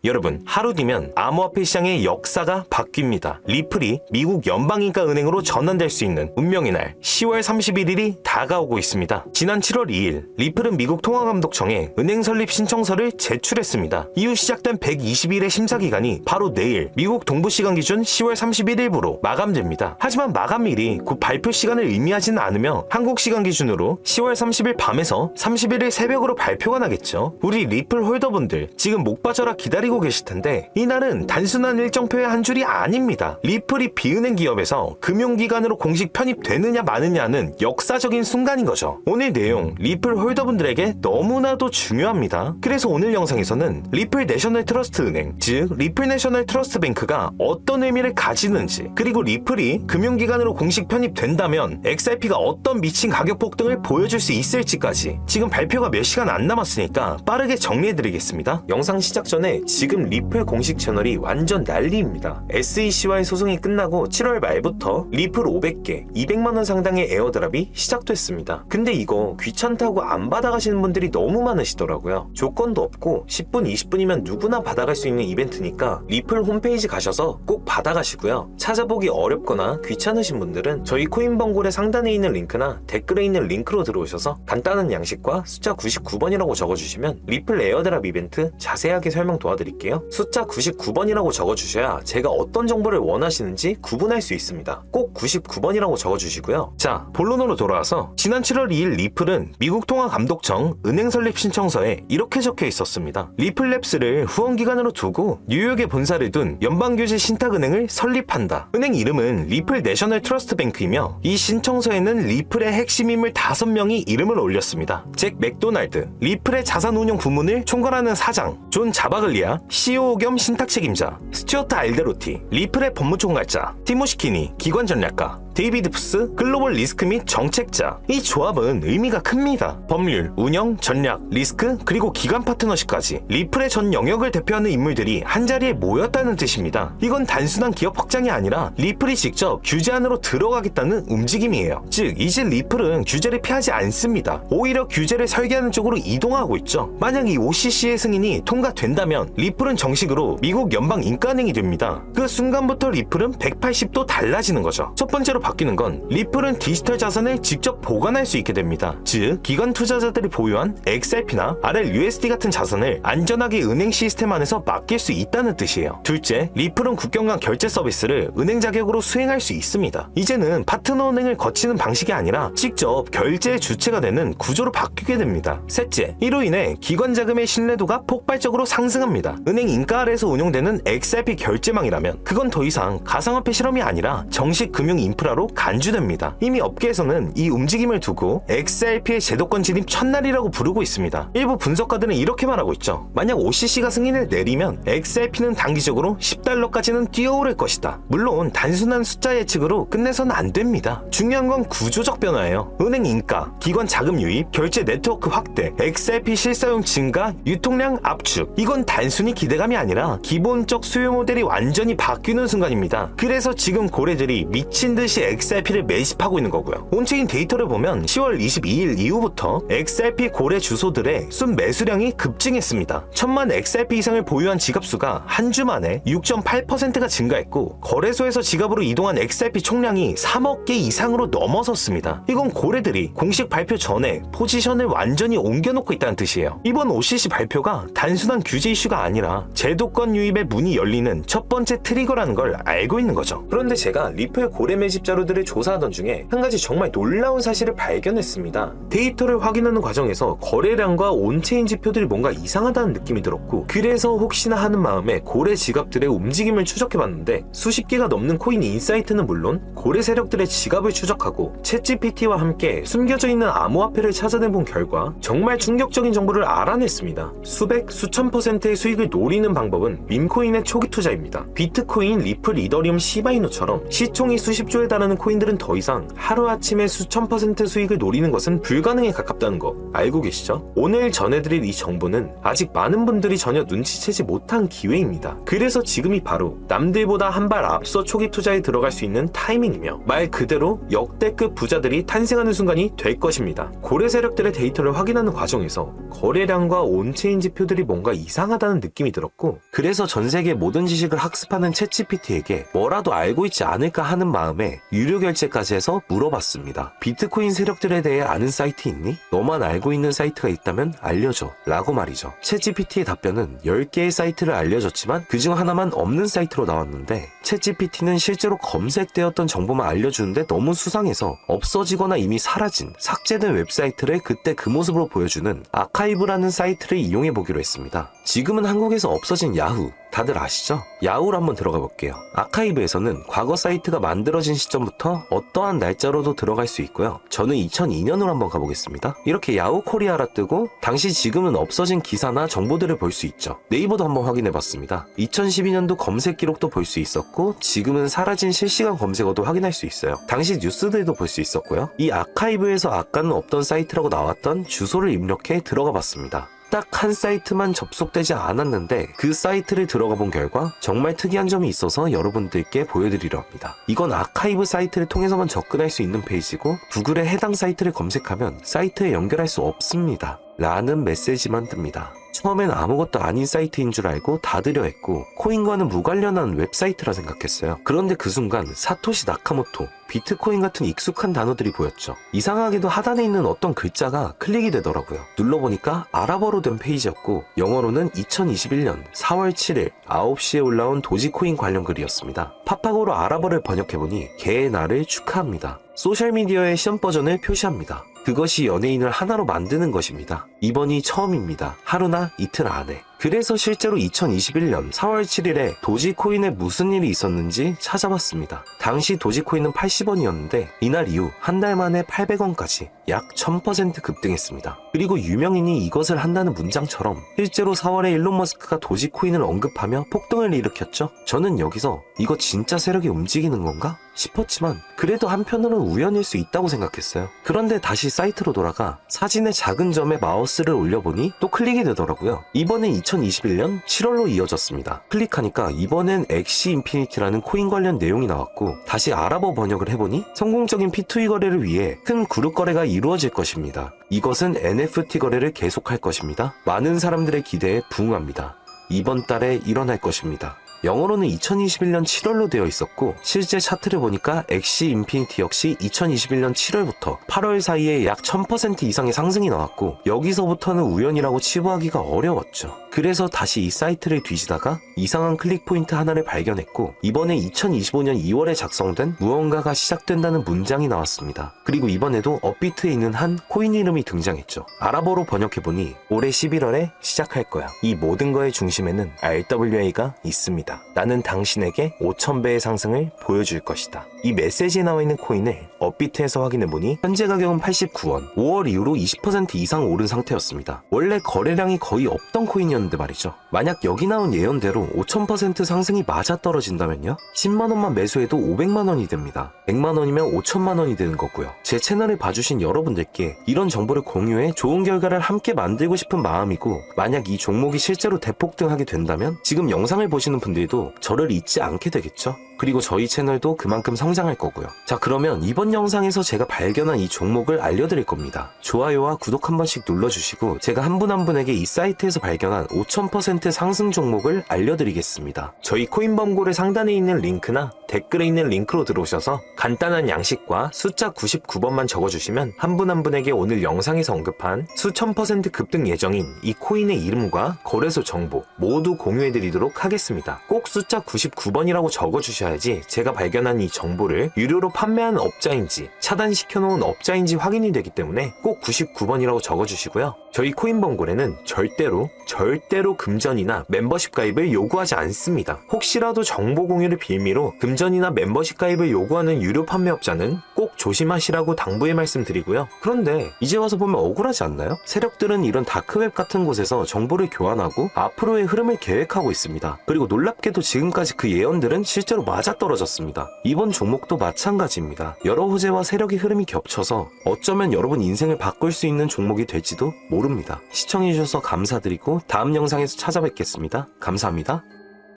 여러분, 하루 뒤면 암호화폐 시장의 역사가 바뀝니다. 리플이 미국 연방인가은행으로 전환될 수 있는 운명의 날 10월 31일이 다가오고 있습니다. 지난 7월 2일 리플은 미국 통화감독청에 은행 설립 신청서를 제출했습니다. 이후 시작된 120일의 심사기간이 바로 내일 미국 동부시간 기준 10월 31일부로 마감됩니다. 하지만 마감일이 곧 발표 시간을 의미하지는 않으며 한국 시간 기준으로 10월 30일 밤에서 31일 새벽으로 발표가 나겠죠. 우리 리플 홀더분들 지금 목 빠져라 기다리고 계실 텐데 이날은 단순한 일정표의 한 줄이 아닙니다. 리플이 비은행 기업에서 금융기관으로 공식 편입되느냐 마느냐는 역사적인 순간인 거죠. 오늘 내용 리플 홀더분들에게 너무나도 중요합니다. 그래서 오늘 영상에서는 리플 내셔널 트러스트 은행, 즉 리플 내셔널 트러스트 뱅크가 어떤 의미를 가지는지, 그리고 리플이 금융기관으로 공식 편입된다면 XRP가 어떤 미친 가격 폭등을 보여줄 수 있을지까지 지금 발표가 몇 시간 안 남았으니까 빠르게 정리해드리겠습니다. 영상 시작 전에 지금 리플 공식 채널이 완전 난리입니다. SEC와의 소송이 끝나고 7월 말부터 리플 500개, 200만원 상당의 에어드랍이 시작됐습니다. 근데 이거 귀찮다고 안 받아가시는 분들이 너무 많으시더라고요. 조건도 없고 10분, 20분이면 누구나 받아갈 수 있는 이벤트니까 리플 홈페이지 가셔서 꼭 받아가시고요. 찾아보기 어렵거나 귀찮으신 분들은 저희 코인번골의 상단에 있는 링크나 댓글에 있는 링크로 들어오셔서 간단한 양식과 숫자 99번이라고 적어주시면 리플 에어드랍 이벤트 자세하게 설명 도와드릴게요. 숫자 99번이라고 적어주셔야 제가 어떤 정보를 원하시는지 구분할 수 있습니다. 꼭 99번이라고 적어주시고요. 자, 본론으로 돌아와서 지난 7월 2일 리플은 미국 통화감독청 은행 설립 신청서에 이렇게 적혀 있었습니다. 리플랩스를 후원기관으로 두고 뉴욕에 본사를 둔 연방규제 신탁은행을 설립한다. 은행 이름은 리플 내셔널 트러스트 뱅크이며 이 신청서에는 리플의 핵심 인물 5명이 이름을 올렸습니다. 잭 맥도날드, 리플의 자산운용 부문을 총괄하는 사장, 존 자바글리아, CEO 겸 신탁 책임자, 스튜어트 알데로티, 리플의 법무총괄자, 티모시 키니, 기관 전략가, 데이비드 푸스, 글로벌 리스크 및 정책자. 이 조합은 의미가 큽니다. 법률, 운영, 전략, 리스크, 그리고 기관 파트너십까지 리플의 전 영역을 대표하는 인물들이 한자리에 모였다는 뜻입니다. 이건 단순한 기업 확장이 아니라 리플이 직접 규제 안으로 들어가겠다는 움직임이에요. 즉 이제 리플은 규제를 피하지 않습니다. 오히려 규제를 설계하는 쪽으로 이동하고 있죠. 만약 이 OCC의 승인이 통과된다면 리플은 정식으로 미국 연방인가은행이 됩니다. 그 순간부터 리플은 180도 달라지는 거죠. 첫 번째로 바뀌는 건 리플은 디지털 자산을 직접 보관할 수 있게 됩니다. 즉 기관 투자자들이 보유한 XRP나 RLUSD 같은 자산을 안전하게 은행 시스템 안에서 맡길 수 있다는 뜻이에요. 둘째, 리플은 국경 간 결제 서비스를 은행 자격으로 수행할 수 있습니다. 이제는 파트너 은행을 거치는 방식이 아니라 직접 결제의 주체가 되는 구조로 바뀌게 됩니다. 셋째, 이로 인해 기관 자금의 신뢰도가 폭발적으로 상승합니다. 은행 인가 아래에서 운용되는 XRP 결제망이라면 그건 더 이상 가상화폐 실험이 아니라 정식 금융 인프라로 간주됩니다. 이미 업계에서는 이 움직임을 두고 XRP의 제도권 진입 첫날이라고 부르고 있습니다. 일부 분석가들은 이렇게 말하고 있죠. 만약 OCC가 승인을 내리면 XRP는 단기적으로 $10까지는 뛰어오를 것이다. 물론 단순한 숫자 예측으로 끝내서는 안 됩니다. 중요한 건 구조적 변화예요. 은행 인가, 기관 자금 유입, 결제 네트워크 확대, XRP 실사용 증가, 유통량 압축. 이건 단순히 기대감이 아니라 기본적 수요 모델이 완전히 바뀌는 순간입니다. 그래서 지금 고래들이 미친 듯이 XRP를 매집하고 있는 거고요. 온체인 데이터를 보면 10월 22일 이후부터 XRP 고래 주소들의 순 매수량이 급증했습니다. 1000만 XRP 이상을 보유한 지갑수가 한 주 만에 6.8%가 증가했고 거래소에서 지갑으로 이동한 XRP 총량이 3억 개 이상으로 넘어섰습니다. 이건 고래들이 공식 발표 전에 포지션을 완전히 옮겨놓고 있다는 뜻이에요. 이번 OCC 발표가 단순한 규제 이슈가 아니라 제도권 유입의 문이 열리는 첫 번째 트리거라는 걸 알고 있는 거죠. 그런데 제가 리플 고래 매집 자료들을 조사하던 중에 한 가지 정말 놀라운 사실을 발견했습니다. 데이터를 확인하는 과정에서 거래량과 온체인 지표들이 뭔가 이상하다는 느낌이 들었고, 그래서 혹시나 하는 마음에 고래 지갑들의 움직임을 추적해봤는데 수십 개가 넘는 코인 인사이트는 물론 고래 세력들의 지갑을 추적하고 챗GPT와 함께 숨겨져 있는 암호화폐를 찾아내본 결과 정말 충격적인 정보를 알아냈습니다. 수백, 수천 %의 수익을 노리는 방법은 밈코인의 초기 투자입니다. 비트코인, 리플, 이더리움, 시바이누처럼 시총이 수십 조에 달하는 따라는 코인들은 더 이상 하루아침에 수천 % 수익을 노리는 것은 불가능에 가깝다는 거 알고 계시죠? 오늘 전해드릴 이 정보는 아직 많은 분들이 전혀 눈치채지 못한 기회입니다. 그래서 지금이 바로 남들보다 한 발 앞서 초기 투자에 들어갈 수 있는 타이밍이며 말 그대로 역대급 부자들이 탄생하는 순간이 될 것입니다. 고래 세력들의 데이터를 확인하는 과정에서 거래량과 온체인 지표들이 뭔가 이상하다는 느낌이 들었고, 그래서 전 세계 모든 지식을 학습하는 챗GPT에게 뭐라도 알고 있지 않을까 하는 마음에 유료 결제까지 해서 물어봤습니다. 비트코인 세력들에 대해 아는 사이트 있니? 너만 알고 있는 사이트가 있다면 알려줘 라고 말이죠. 챗GPT의 답변은 10개의 사이트를 알려줬지만 그중 하나만 없는 사이트로 나왔는데, 챗GPT는 실제로 검색되었던 정보만 알려주는데 너무 수상해서 없어지거나 이미 사라진 삭제된 웹사이트를 그때 그 모습으로 보여주는 아카이브라는 사이트를 이용해 보기로 했습니다. 지금은 한국에서 없어진 야후 다들 아시죠? 야후로 한번 들어가 볼게요. 아카이브에서는 과거 사이트가 만들어진 시점부터 어떠한 날짜로도 들어갈 수 있고요. 저는 2002년으로 한번 가보겠습니다. 이렇게 야후 코리아라 뜨고 당시 지금은 없어진 기사나 정보들을 볼 수 있죠. 네이버도 한번 확인해 봤습니다. 2012년도 검색 기록도 볼 수 있었고 지금은 사라진 실시간 검색어도 확인할 수 있어요. 당시 뉴스들도 볼 수 있었고요. 이 아카이브에서 아까는 없던 사이트라고 나왔던 주소를 입력해 들어가 봤습니다. 딱 한 사이트만 접속되지 않았는데 그 사이트를 들어가 본 결과 정말 특이한 점이 있어서 여러분들께 보여드리려 합니다. 이건 아카이브 사이트를 통해서만 접근할 수 있는 페이지고, 구글에 해당 사이트를 검색하면 사이트에 연결할 수 없습니다 라는 메시지만 뜹니다. 처음엔 아무것도 아닌 사이트인 줄 알고 닫으려 했고 코인과는 무관련한 웹사이트라 생각했어요. 그런데 그 순간 사토시 나카모토, 비트코인 같은 익숙한 단어들이 보였죠. 이상하게도 하단에 있는 어떤 글자가 클릭이 되더라고요. 눌러보니까 아랍어로 된 페이지였고 영어로는 2021년 4월 7일 9시에 올라온 도지코인 관련 글이었습니다. 팝하고로 아랍어를 번역해보니 개의 날을 축하합니다. 소셜미디어의 시험 버전을 표시합니다. 그것이 연예인을 하나로 만드는 것입니다. 이번이 처음입니다. 하루나 이틀 안에. 그래서 실제로 2021년 4월 7일에 도지코인에 무슨 일이 있었는지 찾아봤습니다. 당시 도지코인은 80원이었는데 이날 이후 한 달 만에 800원까지 약 1000% 급등했습니다. 그리고 유명인이 이것을 한다는 문장처럼 실제로 4월에 일론 머스크가 도지코인을 언급하며 폭등을 일으켰죠. 저는 여기서 이거 진짜 세력이 움직이는 건가? 싶었지만 그래도 한편으로는 우연일 수 있다고 생각했어요. 그런데 다시 사이트로 돌아가 사진의 작은 점에 마우스를 올려보니 또 클릭이 되더라고요. 이번엔 2021년 7월로 이어졌습니다. 클릭하니까 이번엔 엑시 인피니티라는 코인 관련 내용이 나왔고 다시 아랍어 번역을 해보니 성공적인 P2E 거래를 위해 큰 그룹 거래가 이루어질 것입니다. 이것은 NFT 거래를 계속할 것입니다. 많은 사람들의 기대에 부응합니다. 이번 달에 일어날 것입니다. 영어로는 2021년 7월로 되어 있었고 실제 차트를 보니까 엑시 인피니티 역시 2021년 7월부터 8월 사이에 약 1000% 이상의 상승이 나왔고 여기서부터는 우연이라고 치부하기가 어려웠죠. 그래서 다시 이 사이트를 뒤지다가 이상한 클릭 포인트 하나를 발견했고 이번에 2025년 2월에 작성된 무언가가 시작된다는 문장이 나왔습니다. 그리고 이번에도 업비트에 있는 한 코인 이름이 등장했죠. 아랍어로 번역해보니 올해 11월에 시작할 거야. 이 모든 거의 중심에는 RWA가 있습니다. 나는 당신에게 5000배의 상승을 보여줄 것이다. 이 메시지에 나와 있는 코인을 업비트에서 확인해보니 현재 가격은 89원, 5월 이후로 20% 이상 오른 상태였습니다. 원래 거래량이 거의 없던 코인이었는데 말이죠. 만약 여기 나온 예언대로 5000% 상승이 맞아떨어진다면요? 10만원만 매수해도 500만원이 됩니다. 100만원이면 5천만원이 되는 거고요. 제 채널을 봐주신 여러분들께 이런 정보를 공유해 좋은 결과를 함께 만들고 싶은 마음이고, 만약 이 종목이 실제로 대폭등하게 된다면 지금 영상을 보시는 분들도 저를 잊지 않게 되겠죠? 그리고 저희 채널도 그만큼 성장할 거고요. 자, 그러면 이번 영상에서 제가 발견한 이 종목을 알려드릴 겁니다. 좋아요와 구독 한 번씩 눌러주시고 제가 한 분 한 분에게 이 사이트에서 발견한 5000% 상승 종목을 알려드리겠습니다. 저희 코인범고래 상단에 있는 링크나 댓글에 있는 링크로 들어오셔서 간단한 양식과 숫자 99번만 적어주시면 한 분 한 분에게 오늘 영상에서 언급한 수천 % 급등 예정인 이 코인의 이름과 거래소 정보 모두 공유해드리도록 하겠습니다. 꼭 숫자 99번이라고 적어주셔야지 제가 발견한 이 정보를 유료로 판매하는 업자인지 차단시켜놓은 업자인지 확인이 되기 때문에 꼭 99번이라고 적어주시고요. 저희 코인범고래는 절대로 금전이나 멤버십 가입을 요구하지 않습니다. 혹시라도 정보 공유를 빌미로 금전 이전이나 멤버십 가입을 요구하는 유료 판매업자는 꼭 조심하시라고 당부의 말씀드리고요. 그런데 이제 와서 보면 억울하지 않나요? 세력들은 이런 다크웹 같은 곳에서 정보를 교환하고 앞으로의 흐름을 계획하고 있습니다. 그리고 놀랍게도 지금까지 그 예언들은 실제로 맞아떨어졌습니다. 이번 종목도 마찬가지입니다. 여러 호재와 세력의 흐름이 겹쳐서 어쩌면 여러분 인생을 바꿀 수 있는 종목이 될지도 모릅니다. 시청해주셔서 감사드리고 다음 영상에서 찾아뵙겠습니다. 감사합니다.